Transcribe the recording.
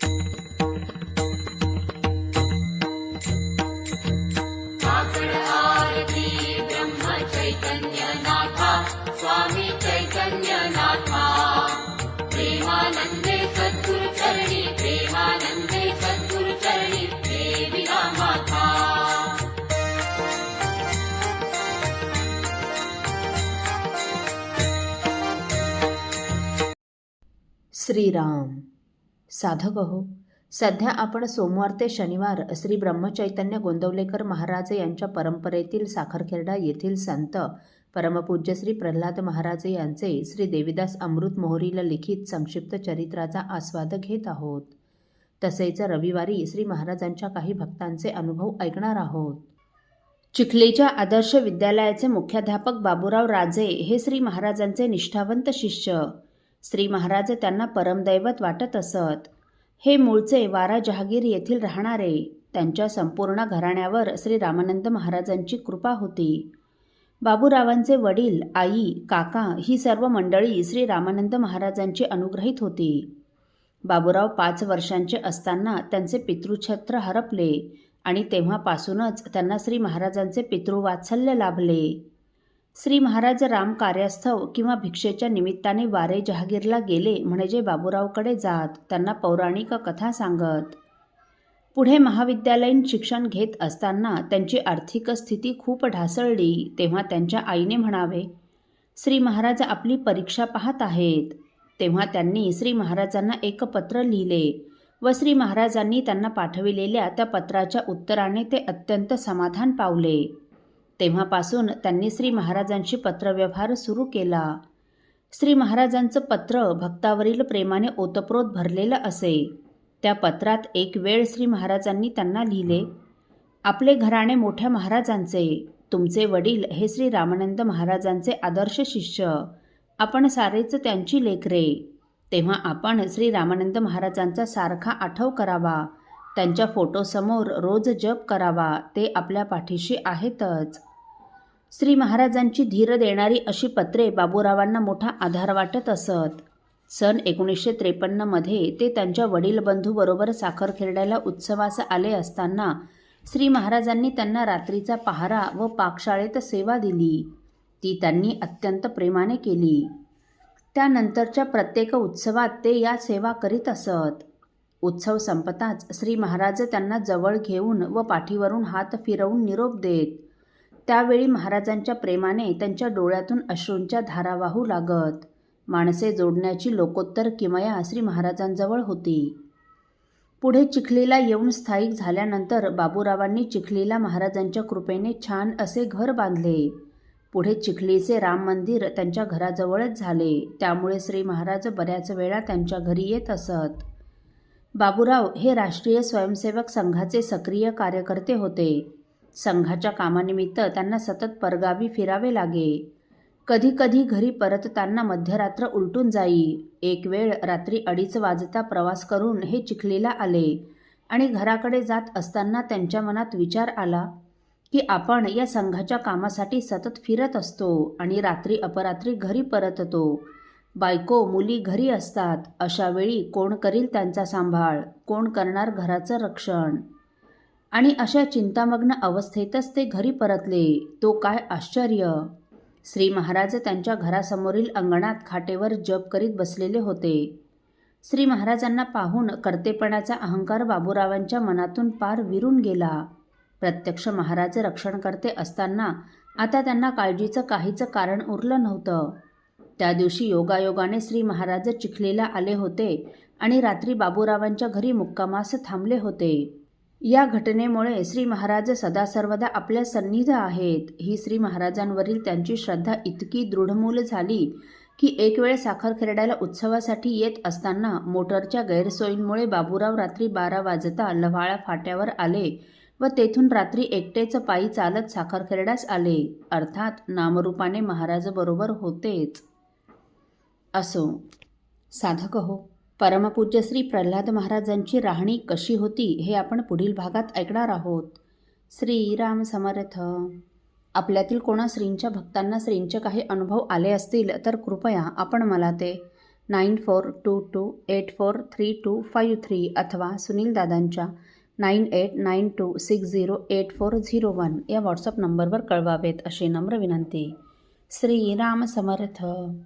काकड आरती ब्रह्म चैतन्य नाथा, स्वामी चैतन्य नाथा। प्रेमानंदे सद्गुरु चरणी, प्रेमानंदे सद्गुरु चरणी, देवी माता। श्रीराम साधक हो, सध्या आपण सोमवार ते शनिवार श्री ब्रह्मचैतन्य गोंदवलेकर महाराज यांच्या परंपरेतील साखरखेर्डा येथील संत परमपूज्य श्री प्रल्हाद महाराज यांचे श्री देवीदास अमृत मोहरील लिखित संक्षिप्त चरित्राचा आस्वाद घेत आहोत। तसेच रविवारी श्री महाराजांच्या काही भक्तांचे अनुभव ऐकणार आहोत। चिखलीच्या आदर्श विद्यालयाचे मुख्याध्यापक बाबूराव राजे हे श्री महाराजांचे निष्ठावंत शिष्य। श्री महाराज त्यांना परमदैवत वाटत असत। हे मूळचे वारा जहागीर येथील राहणारे। त्यांच्या संपूर्ण घराण्यावर श्री रामानंद महाराजांची कृपा होती। बाबूरावांचे वडील, आई, काका ही सर्व मंडळी श्री रामानंद महाराजांची अनुग्रहित होती। बाबूराव 5 वर्षांचे असताना त्यांचे पितृछत्र हरपले आणि तेव्हापासूनच त्यांना श्री महाराजांचे पितृवात्सल्य लाभले। श्री महाराज राम कार्यास्थव किंवा भिक्षेच्या निमित्ताने वारे जहागीरला गेले म्हणजे बाबूरावकडे जात त्यांना पौराणिक कथा सांगत। पुढे महाविद्यालयीन शिक्षण घेत असताना त्यांची आर्थिक स्थिती खूप ढासळली तेव्हा त्यांच्या आईने म्हणावे, श्री महाराज आपली परीक्षा पाहत आहेत। तेव्हा त्यांनी श्री महाराजांना एक पत्र लिहिले व श्री महाराजांनी त्यांना पाठविलेल्या त्या पत्राच्या उत्तराने ते अत्यंत समाधान पावले। तेव्हापासून त्यांनी श्री महाराजांशी पत्रव्यवहार सुरू केला। श्री महाराजांचं पत्र भक्तावरील प्रेमाने ओतप्रोत भरलेलं असे। त्या पत्रात एक वेळ श्री महाराजांनी त्यांना लिहिले, आपले घराणे मोठ्या महाराजांचे, तुमचे वडील हे श्री रामानंद महाराजांचे आदर्श शिष्य, आपण सारेच त्यांची लेकरे। तेव्हा आपण श्री रामानंद महाराजांचा सारखा आठव करावा, त्यांच्या फोटोसमोर रोज जप करावा, ते आपल्या पाठीशी आहेतच। श्री महाराजांची धीर देणारी अशी पत्रे बाबूरावांना मोठा आधार वाटत असत। सन 1953 मध्ये ते त्यांच्या वडील बंधूबरोबर साखरखेर्ड्याला उत्सवास आले असताना श्री महाराजांनी त्यांना रात्रीचा पहारा व पाकशाळेत सेवा दिली। ती त्यांनी अत्यंत प्रेमाने केली। त्यानंतरच्या प्रत्येक उत्सवात ते या सेवा करीत असत। उत्सव संपताच श्री महाराज त्यांना जवळ घेऊन व पाठीवरून हात फिरवून निरोप देत। त्यावेळी महाराजांच्या प्रेमाने त्यांच्या डोळ्यातून अश्रूंच्या धारा वाहू लागत। माणसे जोडण्याची लोकोत्तर किमया श्री महाराजांजवळ होती। पुढे चिखलीला येऊन स्थायिक झाल्यानंतर बाबूरावांनी चिखलीला महाराजांच्या कृपेने छान असे घर बांधले। पुढे चिखलीचे राम मंदिर त्यांच्या घराजवळच झाले। त्यामुळे श्री महाराज बऱ्याच वेळा त्यांच्या घरी येत असत। बाबूराव हे राष्ट्रीय स्वयंसेवक संघाचे सक्रिय कार्यकर्ते होते। संघाच्या कामानिमित्त त्यांना सतत परगावी फिरावे लागे। कधी कधी घरी परतताना मध्यरात्र उलटून जाई। एक वेळ रात्री 2:30 वाजता प्रवास करून हे चिखलीला आले आणि घराकडे जात असताना त्यांच्या मनात विचार आला की आपण या संघाच्या कामासाठी सतत फिरत असतो आणि रात्री अपरात्री घरी परततो। बायको मुली घरी असतात, अशा वेळी कोण करील त्यांचा सांभाळ, कोण करणार घराचं रक्षण? आणि अशा चिंतामग्न अवस्थेतच ते घरी परतले। तो काय आश्चर्य! श्री महाराज त्यांच्या घरासमोरील अंगणात खाटेवर जप करीत बसलेले होते। श्री महाराजांना पाहून कर्तेपणाचा अहंकार बाबूरावांच्या मनातून पार विरून गेला। प्रत्यक्ष महाराज रक्षण करते असताना आता त्यांना काळजीचं काहीच कारण उरलं नव्हतं। त्या दिवशी योगायोगाने श्री महाराज चिखलीला आले होते आणि रात्री बाबूरावांच्या घरी मुक्कामास थांबले होते। या घटनेमुळे श्री महाराज सदा सर्वदा आपल्या सन्निध आहेत ही श्री महाराजांवरील त्यांची श्रद्धा इतकी दृढमूल झाली की एक वेळ साखरखेर्ड्याला उत्सवासाठी येत असताना मोटरच्या गैरसोयींमुळे बाबूराव रात्री 12 वाजता लव्हाळा फाट्यावर आले व तेथून रात्री एकटेच पायी चालत साखरखेर्ड्यास आले। अर्थात नामरूपाने महाराज बरोबर होतेच। असो साधक हो, परमपूज्य श्री प्रल्हाद महाराजांची राहणी कशी होती हे आपण पुढील भागात ऐकणार आहोत। श्रीराम समर्थ। आपल्यातील कोणा श्रींच्या भक्तांना श्रींचे काही अनुभव आले असतील तर कृपया आपण मला ते 9422843253 अथवा सुनील दादांच्या 9892608401 या व्हॉट्सअप नंबरवर कळवावेत अशी नम्र विनंती. श्रीराम समर्थ.